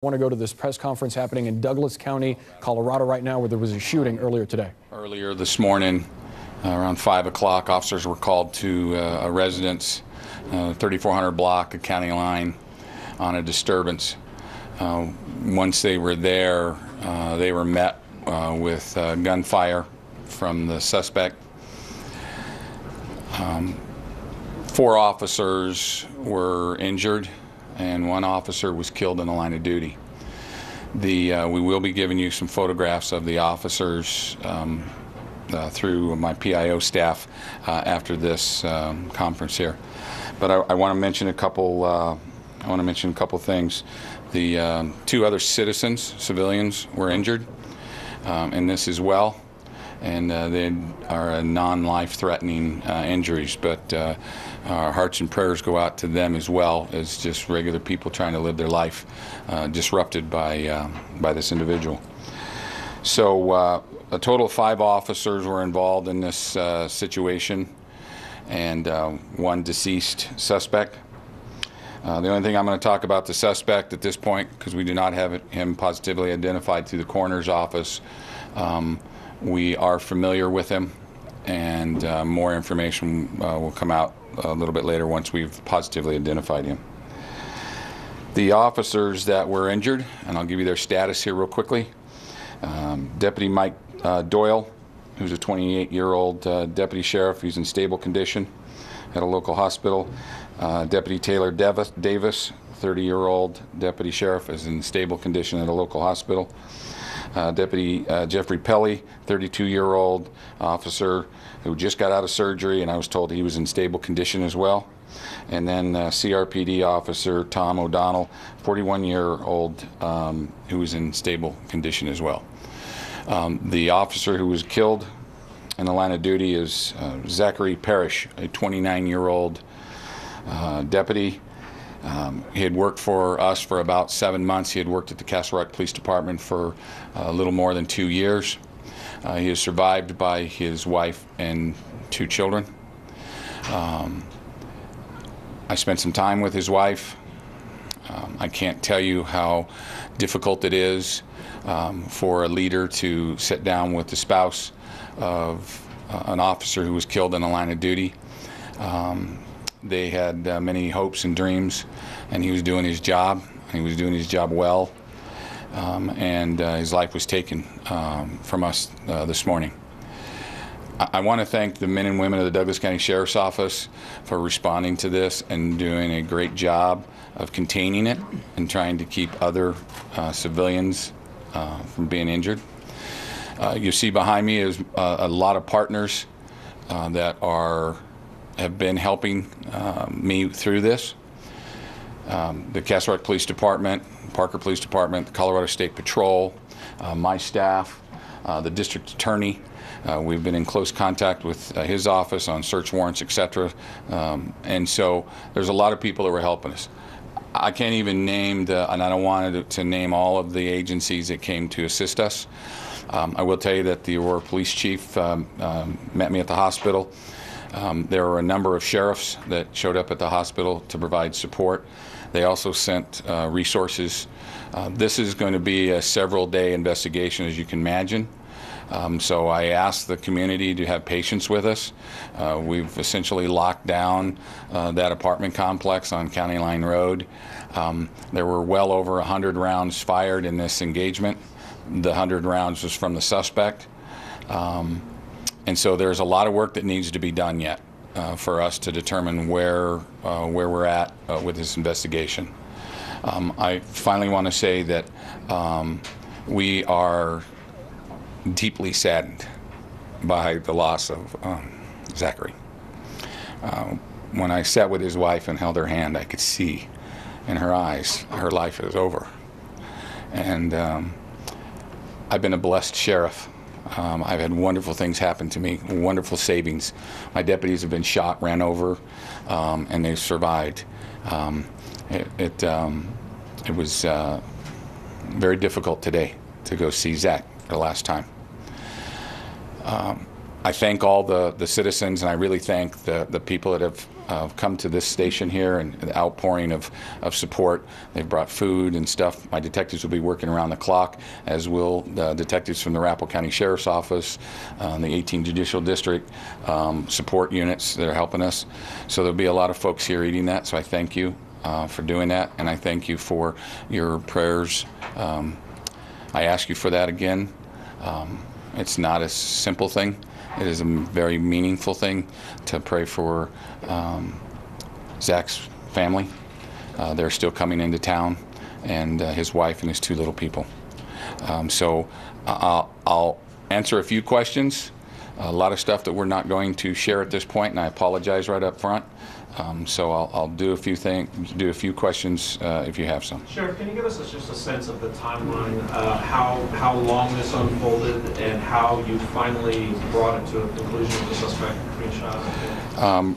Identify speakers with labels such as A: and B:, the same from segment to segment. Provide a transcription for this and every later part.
A: I want to go to this press conference happening in Douglas County, Colorado right now, where there was a shooting earlier today.
B: Earlier this morning, around 5 o'clock, officers were called to a residence, 3400 block of County Line, on a disturbance. Once they were there, they were met with gunfire from the suspect. 4 officers were injured, and 1 officer was killed in the line of duty. We will be giving you some photographs of the officers through my PIO staff after this conference here. But I want to mention a couple. I want to mention a couple things. The 2 other civilians, were injured in this as well, and they are non-life-threatening injuries. But our hearts and prayers go out to them as well as just regular people trying to live their life disrupted by this individual. So a total of 5 officers were involved in this situation, and 1 deceased suspect. The only thing I'm going to talk about the suspect at this point, because we do not have him positively identified through the coroner's office. We are familiar with him, and more information will come out a little bit later once we've positively identified him. The officers that were injured, and I'll give you their status here real quickly. Deputy Mike Doyle, who's a 28-year-old deputy sheriff. He's in stable condition at a local hospital. Deputy Taylor Davis, 30-year-old deputy sheriff, is in stable condition at a local hospital. Deputy Jeffrey Pelly, 32-year-old officer who just got out of surgery, and I was told he was in stable condition as well. And then CRPD officer Tom O'Donnell, 41-year-old, who was in stable condition as well. The officer who was killed in the line of duty is Zachary Parrish, a 29-year-old deputy. He had worked for us for about 7 months. He had worked at the Casualty Police Department for a little more than 2 years. He is survived by his wife and 2 children. I spent some time with his wife. I can't tell you how difficult it is for a leader to sit down with the spouse of an officer who was killed in the line of duty. They had many hopes and dreams, and he was doing his job. He was doing his job well, and his life was taken from us this morning. I want to thank the men and women of the Douglas County Sheriff's Office for responding to this and doing a great job of containing it and trying to keep other civilians from being injured. You see behind me is a lot of partners that have been helping me through this. The Casualty Police Department, Parker Police Department, the Colorado State Patrol, my staff, the district attorney. We've been in close contact with his office on search warrants, etc. And so there's a lot of people that were helping us. I can't even name and I don't want to name all of the agencies that came to assist us. I will tell you that the Aurora Police Chief met me at the hospital. There were a number of sheriffs that showed up at the hospital to provide support. They also sent resources. This is going to be a several-day investigation, as you can imagine. So I asked the community to have patience with us. We've essentially locked down that apartment complex on County Line Road. There were well over 100 rounds fired in this engagement. The 100 rounds was from the suspect. And so there's a lot of work that needs to be done yet for us to determine where we're at with this investigation. I finally want to say that we are deeply saddened by the loss of Zachary. When I sat with his wife and held her hand, I could see in her eyes her life is over. And I've been a blessed sheriff. I've had wonderful things happen to me, wonderful savings. My deputies have been shot, ran over, and they've survived. It was very difficult today to go see Zach for the last time. I thank all the citizens, and I really thank the people that have come to this station here, and the outpouring of support. They've brought food and stuff. My detectives will be working around the clock, as will the detectives from the Arapahoe County Sheriff's Office, the 18th Judicial District, support units that are helping us. So there'll be a lot of folks here eating that, so I thank you for doing that, and I thank you for your prayers. I ask you for that again. It's not a simple thing. It is a very meaningful thing to pray for Zach's family. They're still coming into town, and his wife and his 2 little people. So I'll answer a few questions. A lot of stuff that we're not going to share at this point, and I apologize right up front. So I'll do a few questions if you have some.
C: Sheriff, can you give us just a sense of the timeline, how long this unfolded, and how you finally brought it to a conclusion with the suspect being shot?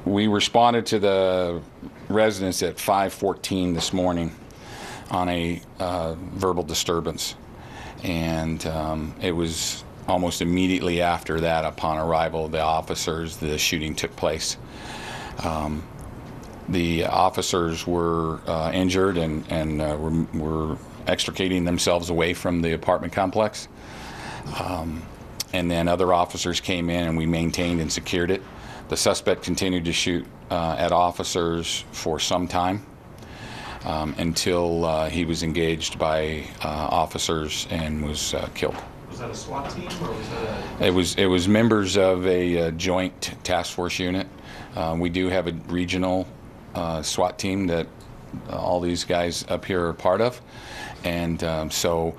B: We responded to the residents at 5:14 this morning on a verbal disturbance, and it was almost immediately after that, upon arrival of the officers, the shooting took place. The officers were injured and were extricating themselves away from the apartment complex. And then other officers came in, and we maintained and secured it. The suspect continued to shoot at officers for some time until he was engaged by officers and was killed.
C: Was that a SWAT team, or was that
B: It was members of a joint task force unit. We do have a regional SWAT team that all these guys up here are part of, and so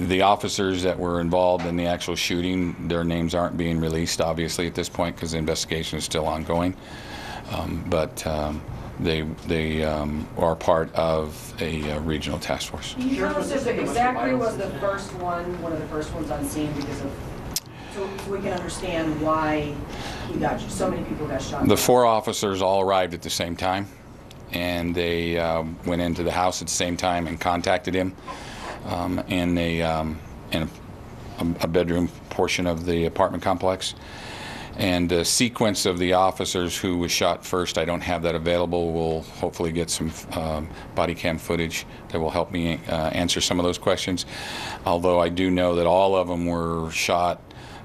B: the officers that were involved in the actual shooting, their names aren't being released, obviously, at this point, because the investigation is still ongoing. But they are part of a regional task force.
D: Can you tell us if Zachary was the first one of the first ones on scene, because of, so we can understand why so many people got shot?
B: The 4 officers all arrived at the same time, and they went into the house at the same time and contacted him in a bedroom portion of the apartment complex. And the sequence of the officers who was shot first, I don't have that available. We'll hopefully get some body cam footage that will help me answer some of those questions. Although I do know that all of them were shot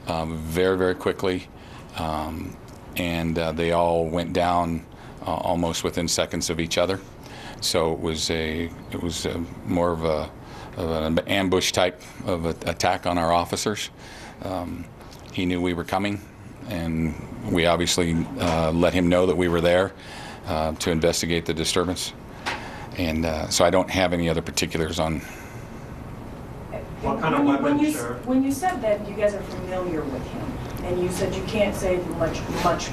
B: very, very quickly, and they all went down almost within seconds of each other. So it was more of an ambush type of attack on our officers. He knew we were coming, and we obviously let him know that we were there to investigate the disturbance. And so I don't have any other particulars on.
C: What kind of weapon, sir?
D: When you said that you guys are familiar with him, and you said you can't say much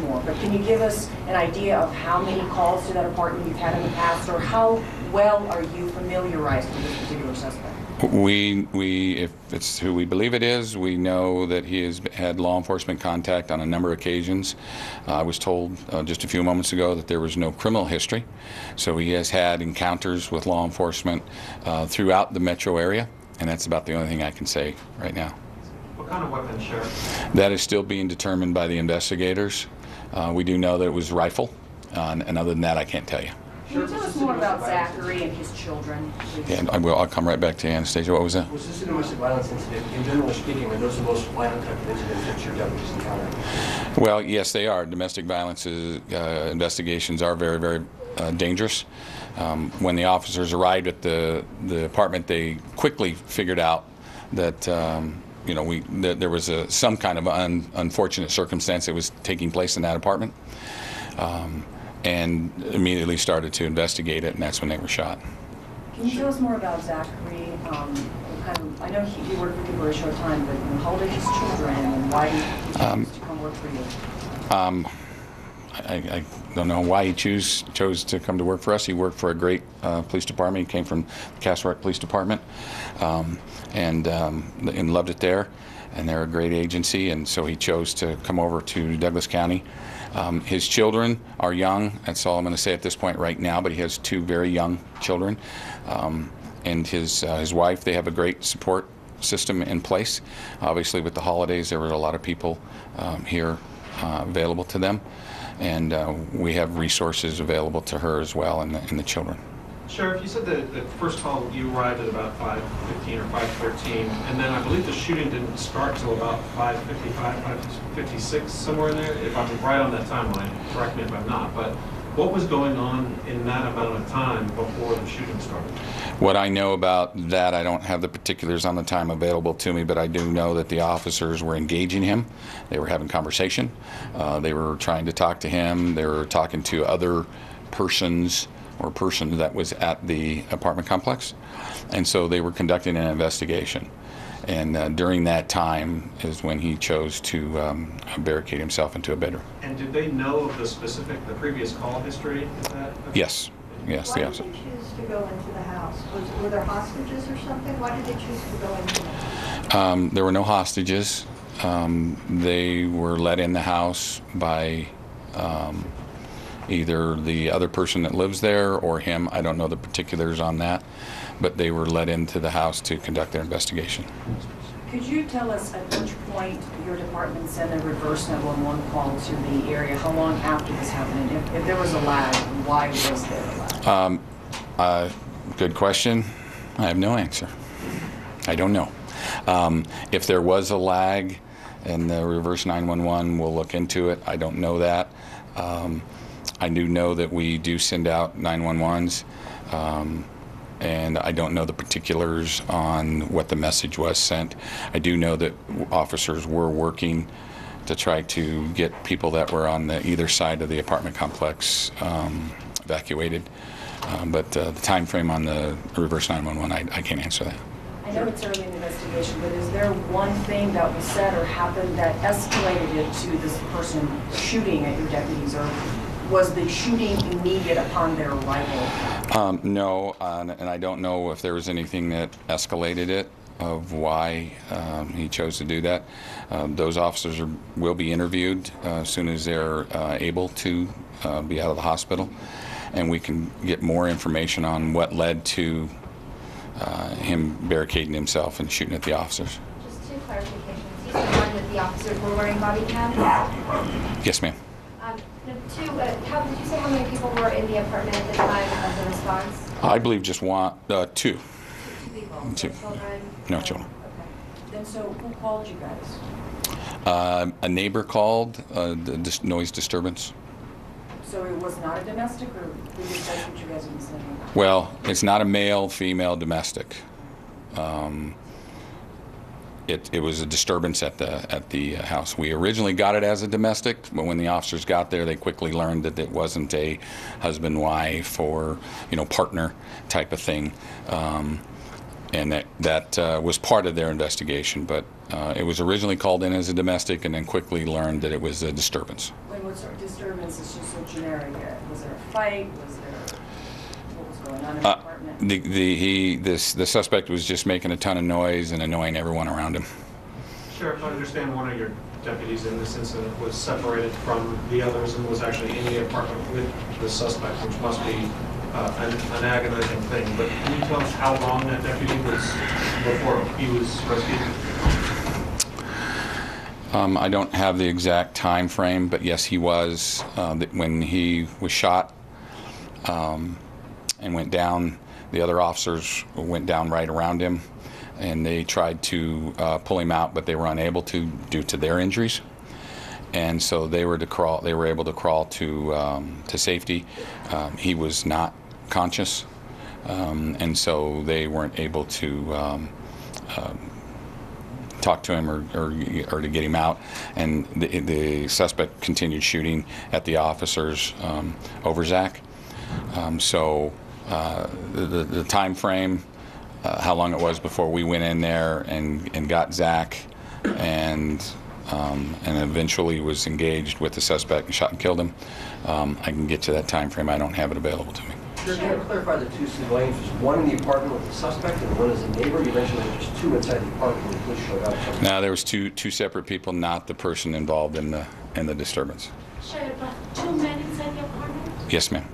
D: more, but can you give us an idea of how many calls to that apartment you've had in the past, or how well are you familiarized with this particular suspect?
B: If it's who we believe it is, we know that he has had law enforcement contact on a number of occasions. I was told just a few moments ago that there was no criminal history, so he has had encounters with law enforcement throughout the metro area, and that's about the only thing I can say right now.
C: What kind of weapon, Sheriff?
B: That is still being determined by the investigators. We do know that it was a rifle, and other than that, I can't tell you.
D: Can you tell us more about Zachary and his children, please?
B: Yeah, I'll come right back to you, Anastasia. What was that?
E: Was this a domestic violence incident? In general speaking, are those the most violent type of incidents that your deputies encountered?
B: Well, yes, they are. Domestic violence investigations are very, very dangerous. When the officers arrived at the apartment, they quickly figured out that that there was some kind of unfortunate circumstance that was taking place in that apartment. And immediately started to investigate it, and that's when they were shot.
D: Can you tell us more about Zachary? I know he worked with you for a short time, but how old are his children, and why did he choose to come work for you?
B: I don't know why he chose to come to work for us. He worked for a great police department. He came from the Casualty Police Department, and loved it there. And they're a great agency, and so he chose to come over to Douglas County. His children are young. That's all I'm going to say at this point right now, but he has 2 very young children. And his wife, they have a great support system in place. Obviously, with the holidays, there were a lot of people here available to them. and we have resources available to her as well and the children.
C: Sheriff, you said that the first call you arrived at about 5:15 or 5:13, and then I believe the shooting didn't start till about 5:55, 5:56, somewhere in there. If I'm right on that timeline, correct me if I'm not. But what was going on in that amount of time before the shooting started?
B: What I know about that, I don't have the particulars on the time available to me, but I do know that the officers were engaging him. They were having conversation. They were trying to talk to him. They were talking to other persons or person that was at the apartment complex, and so they were conducting an investigation. And during that time is when he chose to barricade himself into a bedroom.
C: And did they know of the previous call history? Is that?
B: Yes. Yes.
F: Why
B: Yes.
F: did they choose to go into the house? Were there hostages or something? Why did they choose to go into the house?
B: There were no hostages. They were let in the house by either the other person that lives there or him. I don't know the particulars on that, but they were let into the house to conduct their investigation.
D: Could you tell us at which point your department sent a reverse 911 call to the area? How long after this happened? And if there was a lag, why was there a lag?
B: Good question. I have no answer. I don't know. If there was a lag and the reverse 911, we'll look into it. I don't know that. I do know that we do send out 911s, and I don't know the particulars on what the message was sent. I do know that officers were working to try to get people that were on either side of the apartment complex evacuated, but the time frame on the reverse 911, I can't answer that.
D: I know it's early in the investigation, but is there one thing that was said or happened that escalated it to this person shooting at your deputies, or was the shooting immediate upon their arrival?
B: No, and I don't know if there was anything that escalated it, of why he chose to do that. Those officers will be interviewed as soon as they're able to be out of the hospital, and we can get more information on what led to him barricading himself and shooting at the officers.
G: Just two clarifications. You said one, that the officers were wearing body cams?
B: Yes, ma'am.
G: Two, did you say how many people were in the apartment at the time of the response?
B: I believe just two.
G: Two people.
B: Two.
G: No children?
B: No children.
G: Okay.
D: Then so who called you guys?
B: A neighbor called, the noise disturbance.
D: So it was not a domestic, or because that's what you guys have been saying?
B: Well, it's not a male-female domestic. It was a disturbance at the house. We originally got it as a domestic, but when the officers got there, they quickly learned that it wasn't a husband-wife or partner type of thing, and that was part of their investigation. But it was originally called in as a domestic, and then quickly learned that it was a disturbance.
D: What sort of disturbance is just so generic? Was there a fight? What was going on in the apartment?
B: The suspect was just making a ton of noise and annoying everyone around him.
C: Sheriff, I understand one of your deputies in this incident was separated from the others and was actually in the apartment with the suspect, which must be an agonizing thing. But can you tell us how long that deputy was before he was rescued?
B: I don't have the exact time frame, but yes, he was. When he was shot and went down, the other officers went down right around him, and they tried to pull him out, but they were unable to due to their injuries. And so they were able to crawl to safety. He was not conscious, and so they weren't able to talk to him or to get him out, and the suspect continued shooting at the officers over Zach. The time frame, how long it was before we went in there and got Zach, and eventually was engaged with the suspect and shot and killed him. I can get to that time frame. I don't have it available to me.
E: Sure, can you clarify the two civilians? Was one in the apartment with the suspect and one is a neighbor? You mentioned there were just two inside the apartment when the police showed up.
B: No, there was two separate people, not the person involved in the disturbance.
H: Sheriff, two men inside the apartment?
B: Yes, ma'am.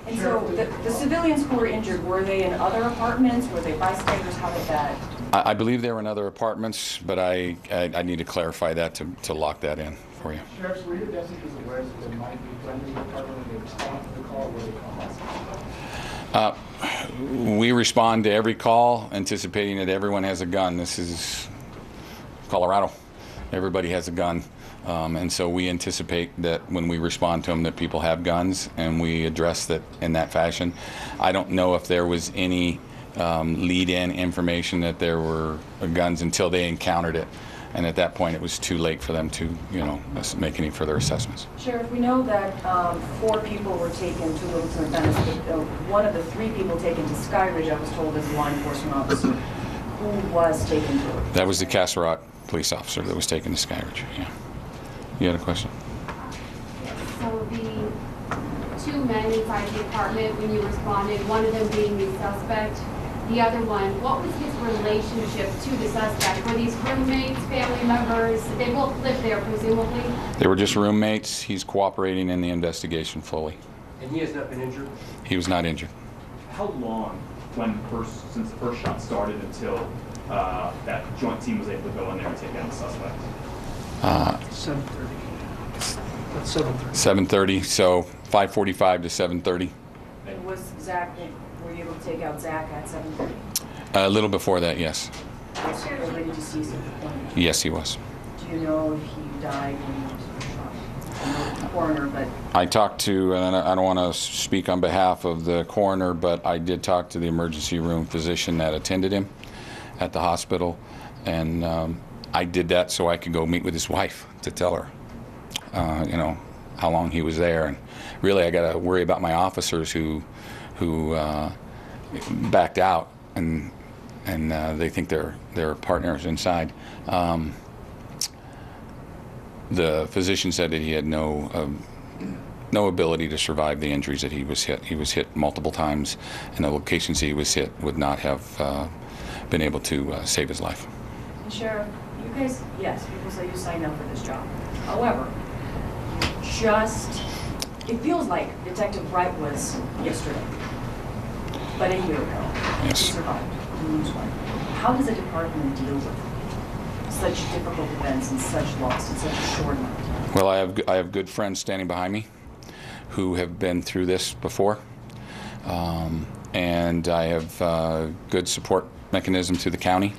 D: And so the civilians who were injured, were they in other apartments? Were they bystanders? How did that?
B: I believe they were in other apartments, but I need to clarify that to lock that in for you.
I: Sheriffs, were your deputies aware that there might be friends in the apartment when they respond to the call? Were they called?
B: We respond to every call anticipating that everyone has a gun. This is Colorado. Everybody has a gun. And so we anticipate that when we respond to them that people have guns, and we address that in that fashion. I don't know if there was any lead-in information that there were guns until they encountered it. And at that point, it was too late for them to, make any further assessments.
D: Sheriff, we know that 4 people were taken to Littleton Venice, but one of the 3 people taken to Skyridge, I was told, as a law enforcement officer. Who was taken to it?
B: That was the Castle Rock police officer that was taken to Skyridge. Yeah. You had a question?
H: So the 2 men inside the apartment, when you responded, one of them being the suspect, the other one, what was his relationship to the suspect? Were these roommates, family members? They both lived there, presumably?
B: They were just roommates. He's cooperating in the investigation fully.
E: And he has not been injured?
B: He was not injured.
J: How long, since the first shot started, until that joint team was able to go in there and take down the suspect?
I: 7:30. That's 7:30.
B: 7:30, so 5:45 to 7:30.
D: And was Zach, were you able to take out Zach at 7:30?
B: A little before that, yes.
D: Was he ready to cease at the point?
B: Yes, he was.
D: Do you know if he died when he was shot? I know the coroner, but
B: I talked to, and I don't want to speak on behalf of the coroner, but I did talk to the emergency room physician that attended him at the hospital, and I did that so I could go meet with his wife to tell her, how long he was there. And really, I got to worry about my officers who backed out, and they think they're partners inside. The physician said that he had no ability to survive the injuries that he was hit. He was hit multiple times, and the locations he was hit would not have been able to save his life.
D: And Sheriff, you guys, yes, people say you signed up for this job. However, it feels like Detective Wright was yesterday, but a year ago.
B: Yes.
D: He survived. He lose one. How does a department deal with such difficult events and such loss in such a short amount of time?
B: Well, I have good friends standing behind me who have been through this before, and I have good support mechanism through the county,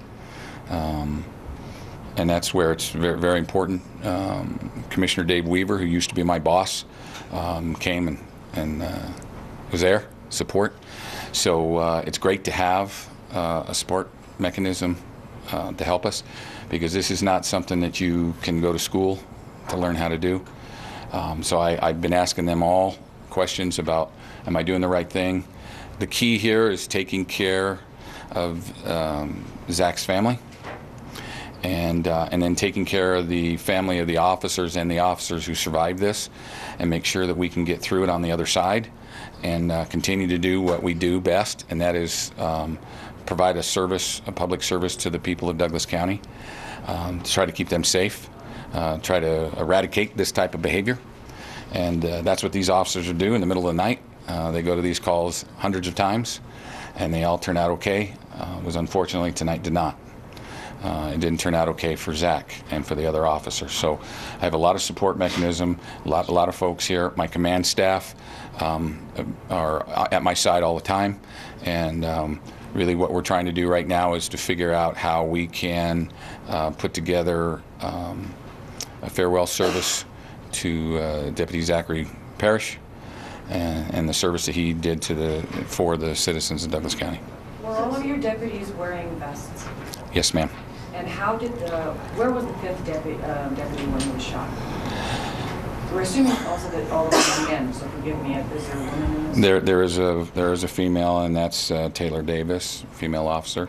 B: and that's where it's very, very important. Commissioner Dave Weaver, who used to be my boss, came and was there, support. So it's great to have a support mechanism to help us, because this is not something that you can go to school to learn how to do. So I've been asking them all questions about, am I doing the right thing? The key here is taking care of Zach's family, and then taking care of the family of the officers and the officers who survived this, and make sure that we can get through it on the other side, and continue to do what we do best, and that is provide a public service to the people of Douglas County, to try to keep them safe, try to eradicate this type of behavior. And that's what these officers are doing in the middle of the night. They go to these calls hundreds of times, and they all turn out okay. Was unfortunately tonight did not. It didn't turn out okay for Zach and for the other officers. So I have a lot of support mechanism, a lot of folks here. My command staff are at my side all the time, and really what we're trying to do right now is to figure out how we can put together a farewell service to Deputy Zachary Parrish and the service that he did for the citizens of Douglas County.
D: Were all of your deputies wearing vests?
B: Yes, ma'am.
D: And where was the 5th deputy when he was shot? We're assuming also that all of them are men, so forgive me if there's a woman in this.
B: There is a female, and that's Taylor Davis, female officer.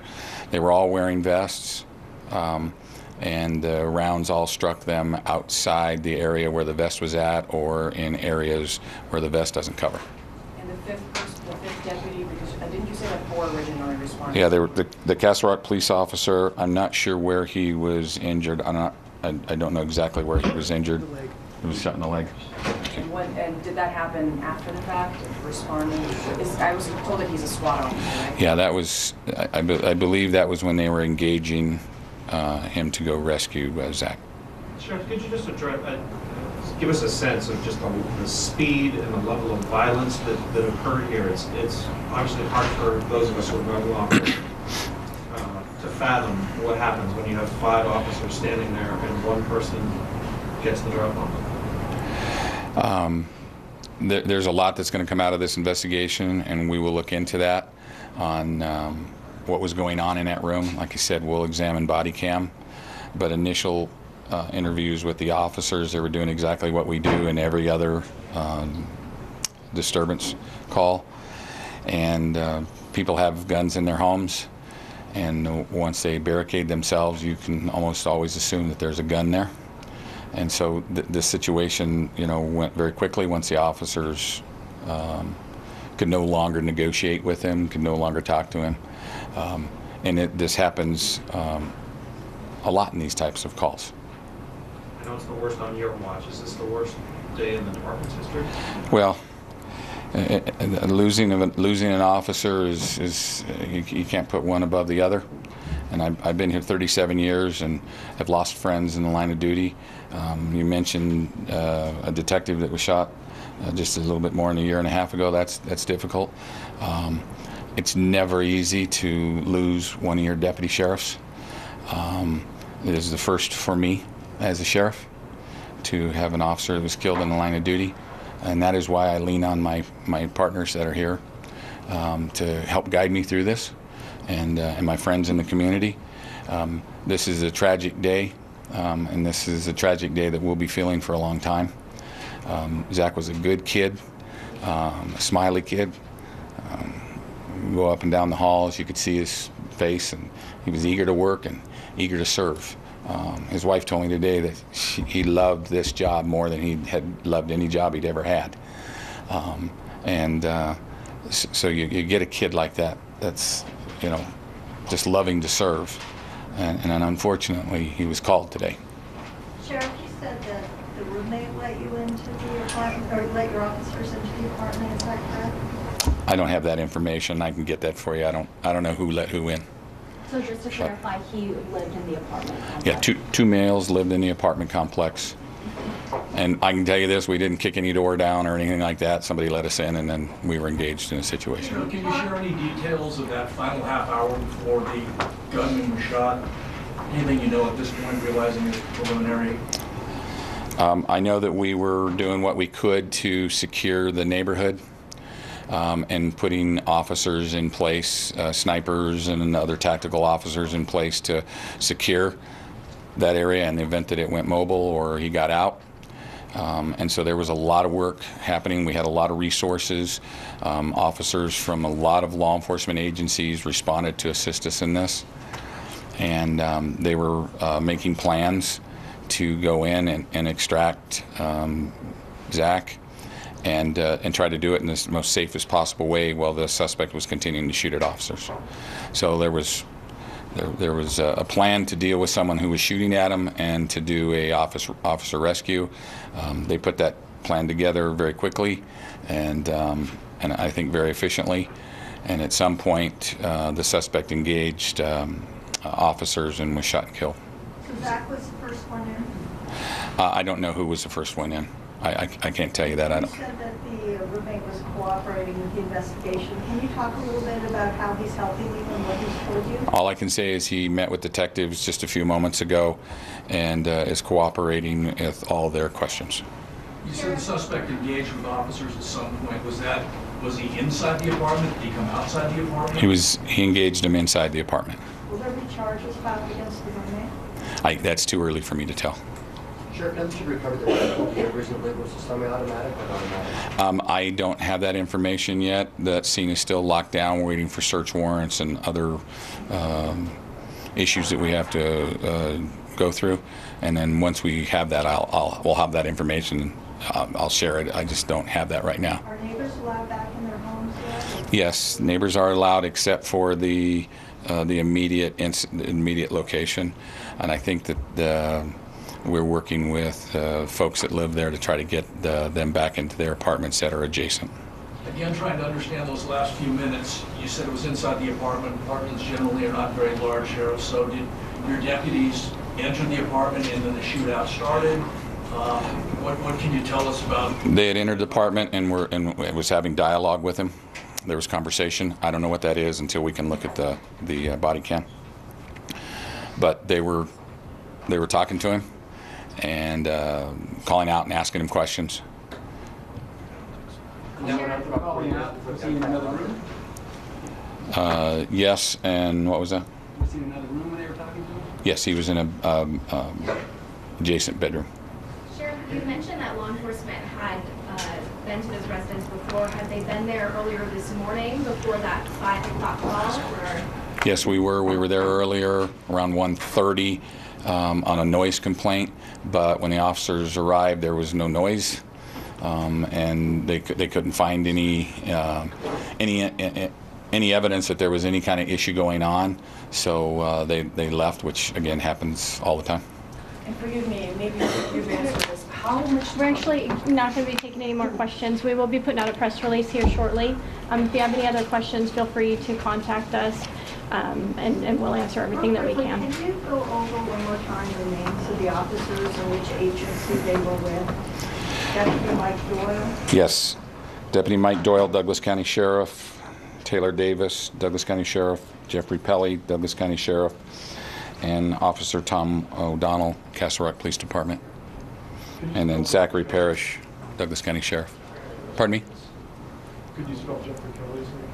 B: They were all wearing vests, and the rounds all struck them outside the area where the vest was at, or in areas where the vest doesn't cover.
D: And the fifth deputy, because didn't you say that 4 originally responded?
B: Yeah, they were the Castle Rock police officer. I'm not sure where he was injured. I don't know exactly where he was injured. He was shot in the leg. rescue.
D: And did that happen after the fact, responding? I was told that he's a SWAT officer, right?
B: Yeah, that was, I believe that was when they were engaging him to go rescue Zach.
C: Sheriff, could you just give us a sense of just the speed and the level of violence that occurred here? It's obviously hard for those of us who are not law enforcement to fathom what happens when you have 5 officers standing there and one person gets the drop on.
B: There's a lot that's going to come out of this investigation, and we will look into that on what was going on in that room. Like I said, we'll examine body cam, but initial interviews with the officers, they were doing exactly what we do in every other disturbance call. And people have guns in their homes, and once they barricade themselves, you can almost always assume that there's a gun there. And so this situation, went very quickly once the officers could no longer negotiate with him, could no longer talk to him. And this happens a lot in these types of calls.
C: I know it's the worst on your watch. Is this the worst day in the department's history?
B: Well, losing an officer is you can't put one above the other. And I've been here 37 years and have lost friends in the line of duty. You mentioned a detective that was shot just a little bit more than a year and a half ago. That's difficult. It's never easy to lose one of your deputy sheriffs. It is the first for me as a sheriff to have an officer that was killed in the line of duty, and that is why I lean on my partners that are here to help guide me through this, and my friends in the community. This is a tragic day, and this is a tragic day that we'll be feeling for a long time. Zach was a good kid, a smiley kid. Go up and down the halls, you could see his face, and he was eager to work and eager to serve. His wife told me today that he loved this job more than he had loved any job he'd ever had. So you get a kid like that that's, just loving to serve. And unfortunately, he was called today.
F: Sheriff, you said that the roommate let you into the apartment, or let your officers into the apartment, is that correct?
B: I don't have that information. I can get that for you. I don't know who let who in.
K: So just to clarify, he lived in the apartment complex?
B: Yeah, two males lived in the apartment complex. And I can tell you this, we didn't kick any door down or anything like that. Somebody let us in, and then we were engaged in a situation.
I: Can you share any details of that final half hour before the gunman was shot? Anything you know at this point, realizing it's preliminary?
B: I know that we were doing what we could to secure the neighborhood. And putting officers in place, snipers and other tactical officers in place to secure that area in the event that it went mobile or he got out. And so there was a lot of work happening. We had a lot of resources. Officers from a lot of law enforcement agencies responded to assist us in this. And they were making plans to go in and extract Zach. And try to do it in the most safest possible way while the suspect was continuing to shoot at officers. So there was a plan to deal with someone who was shooting at him and to do a officer rescue. They put that plan together very quickly and I think very efficiently. And at some point, the suspect engaged officers and was shot and killed.
F: So Zach was the first one in?
B: I don't know who was the first one in. I can't tell you that.
F: You said that the roommate was cooperating with the investigation. Can you talk a little bit about how he's helping you and what he's told you?
B: All I can say is he met with detectives just a few moments ago and is cooperating with all their questions.
I: You said the suspect engaged with officers at some point. Was he inside the apartment? Did he come outside the apartment?
B: He engaged them inside the apartment.
F: Will there be charges filed against the roommate?
B: That's too early for me to tell.
E: Sure, now that you recovered the rifle here recently, was the semi-automatic or automatic?
B: I don't have that information yet. That scene is still locked down. We're waiting for search warrants and other issues that we have to go through. And then once we have that, we'll have that information. I'll share it. I just don't have that right now.
F: Are neighbors allowed back in their homes yet?
B: Yes, neighbors are allowed except for the immediate location. And I think that we're working with folks that live there to try to get them back into their apartments that are adjacent.
I: Again, trying to understand those last few minutes, you said it was inside the apartment. Apartments generally are not very large, Sheriff, so did your deputies enter the apartment and then the shootout started? What can you tell us about?
B: They had entered the apartment and was having dialogue with him. There was conversation. I don't know what that is until we can look at the body cam. But they were talking to him and calling out and asking him questions.
J: Was he in another room?
B: Yes, and what was that?
J: Was he in another room when they were talking to him?
B: Yes, he was in a adjacent bedroom.
G: Sheriff, you mentioned that law enforcement had been to this residence before. Had they been there earlier this morning before that 5 o'clock call? Or?
B: Yes, we were. We were there earlier, around 1:30, on a noise complaint. But when the officers arrived, there was no noise, and they couldn't find any evidence that there was any kind of issue going on. So they left, which again happens all the time.
D: And forgive me, maybe you've answered this. How much?
L: We're actually not going to be taking any more questions. We will be putting out a press release here shortly. If you have any other questions, feel free to contact us, and we'll answer everything that we can.
F: Can you go over one more time the names of the officers and which agency they were with? Deputy Mike Doyle?
B: Yes. Deputy Mike Doyle, Douglas County Sheriff. Taylor Davis, Douglas County Sheriff. Jeffrey Pelly, Douglas County Sheriff. And Officer Tom O'Donnell, Castle Rock Police Department. And then Zachary Parrish, Douglas County Sheriff. Pardon me?
C: Could you spell Jeffrey Kelly's name?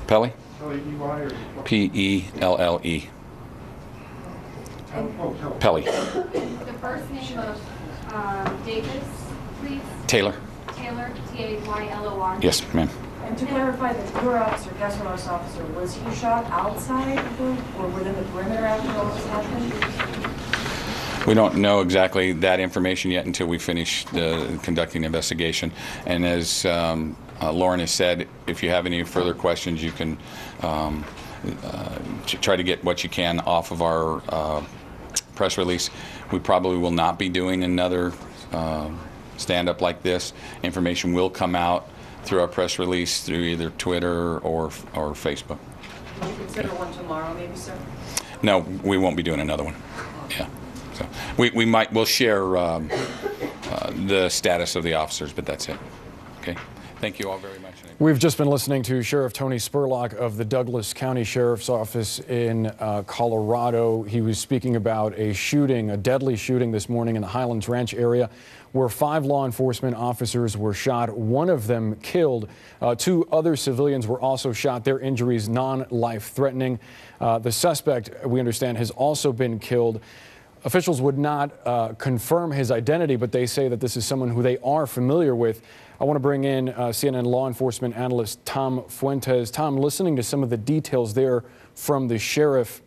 B: Pelly?
C: L-E-Y or?
B: P-E-L-L-E. Pelly.
H: The first name of Davis, please.
B: Taylor.
H: Taylor, T-A-Y-L-O-R.
B: Yes, ma'am.
D: And to clarify, that your officer, Castle Rock's officer, was he shot outside of the, or within the perimeter after all this happened?
B: We don't know exactly that information yet until we finish conducting the investigation. And as Lauren has said, if you have any further questions, you can try to get what you can off of our press release. We probably will not be doing another stand-up like this. Information will come out through our press release, through either Twitter or Facebook.
D: Would you consider one tomorrow, maybe, sir?
B: No, we won't be doing another one. Yeah. So we'll share the status of the officers, but that's it. Okay. Thank you all very much.
A: We've just been listening to Sheriff Tony Spurlock of the Douglas County Sheriff's Office in Colorado. He was speaking about a shooting, a deadly shooting this morning in the Highlands Ranch area, where 5 law enforcement officers were shot, one of them killed. 2 other civilians were also shot, their injuries non-life threatening. The suspect, we understand, has also been killed. Officials would not confirm his identity, but they say that this is someone who they are familiar with. I want to bring in CNN law enforcement analyst Tom Fuentes. Tom, listening to some of the details there from the sheriff,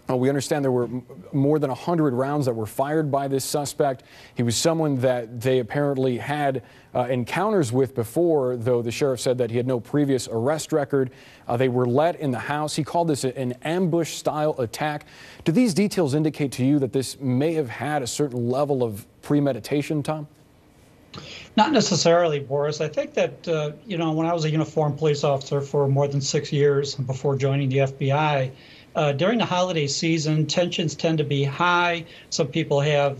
A: we understand there were more than 100 rounds that were fired by this suspect. He was someone that they apparently had encounters with before, though the sheriff said that he had no previous arrest record. They were let in the house. He called this an ambush-style attack. Do these details indicate to you that this may have had a certain level of premeditation, Tom?
M: Not necessarily, Boris. I think that, when I was a uniformed police officer for more than 6 years before joining the FBI, during the holiday season, tensions tend to be high. Some people have,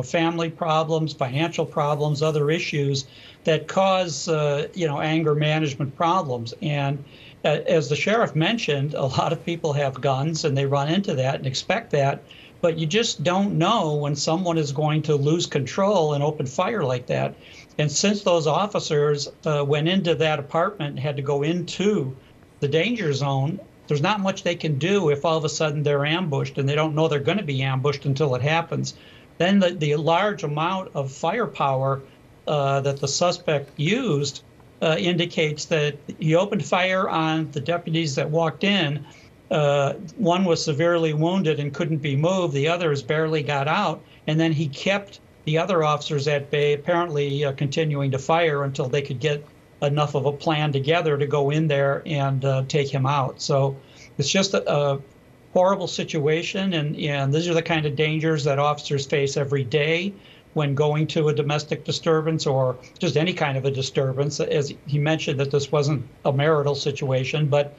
M: family problems, financial problems, other issues that cause, anger management problems. And as the sheriff mentioned, a lot of people have guns and they run into that and expect that. But you just don't know when someone is going to lose control and open fire like that. And since those officers went into that apartment and had to go into the danger zone, there's not much they can do if all of a sudden they're ambushed and they don't know they're going to be ambushed until it happens. Then the large amount of firepower that the suspect used indicates that he opened fire on the deputies that walked in. One was severely wounded and couldn't be moved. The others barely got out. And then he kept the other officers at bay, apparently continuing to fire until they could get enough of a plan together to go in there and take him out. So it's just horrible situation, and these are the kind of dangers that officers face every day when going to a domestic disturbance or just any kind of a disturbance. As he mentioned, that this wasn't a marital situation, but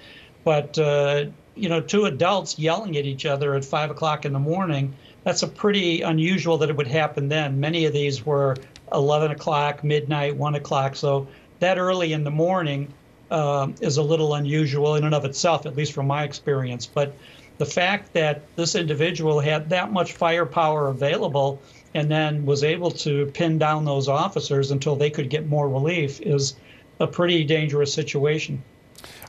M: you know, two adults yelling at each other at 5 o'clock in the morning, that's a pretty unusual that it would happen then. Many of these were 11 o'clock, midnight, 1 o'clock. So that early in the morning is a little unusual in and of itself, at least from my experience. But the fact that this individual had that much firepower available and then was able to pin down those officers until they could get more relief is a pretty dangerous situation.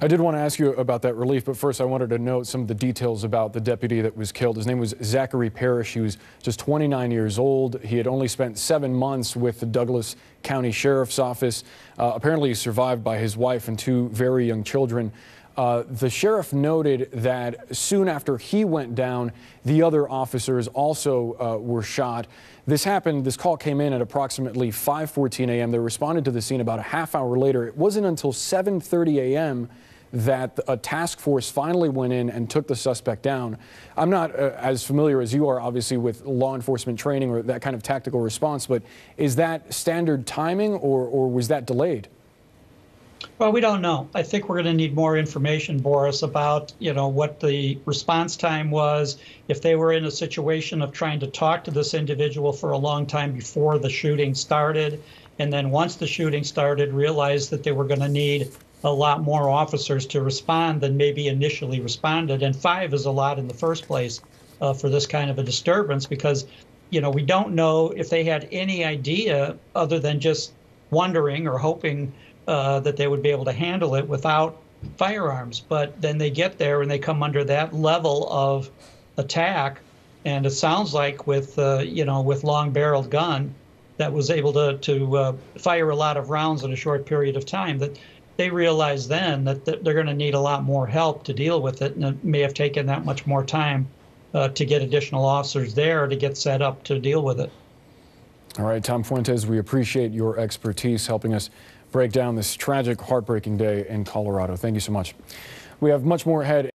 A: I did want to ask you about that relief, but first I wanted to note some of the details about the deputy that was killed. His name was Zachary Parrish. He was just 29 years old. He had only spent 7 months with the Douglas County Sheriff's Office. Apparently he's survived by his wife and 2 very young children. The sheriff noted that soon after he went down, the other officers also were shot. This call came in at approximately 5:14 a.m. They responded to the scene about a half hour later. It wasn't until 7:30 a.m. that a task force finally went in and took the suspect down. I'm not as familiar as you are, obviously, with law enforcement training or that kind of tactical response, but is that standard timing or was that delayed?
M: Well, we don't know. I think we're going to need more information, Boris, about, you know, what the response time was, if they were in a situation of trying to talk to this individual for a long time before the shooting started, and then once the shooting started, realized that they were going to need a lot more officers to respond than maybe initially responded. And 5 is a lot in the first place for this kind of a disturbance, because, you know, we don't know if they had any idea other than just wondering or hoping that they would be able to handle it without firearms. But then they get there and they come under that level of attack, and it sounds like with you know, with long-barreled gun that was able to fire a lot of rounds in a short period of time, that they realize then that they're going to need a lot more help to deal with it, and it may have taken that much more time to get additional officers there to get set up to deal with it.
A: All right, Tom Fuentes, we appreciate your expertise helping us break down this tragic, heartbreaking day in Colorado. Thank you so much. We have much more ahead.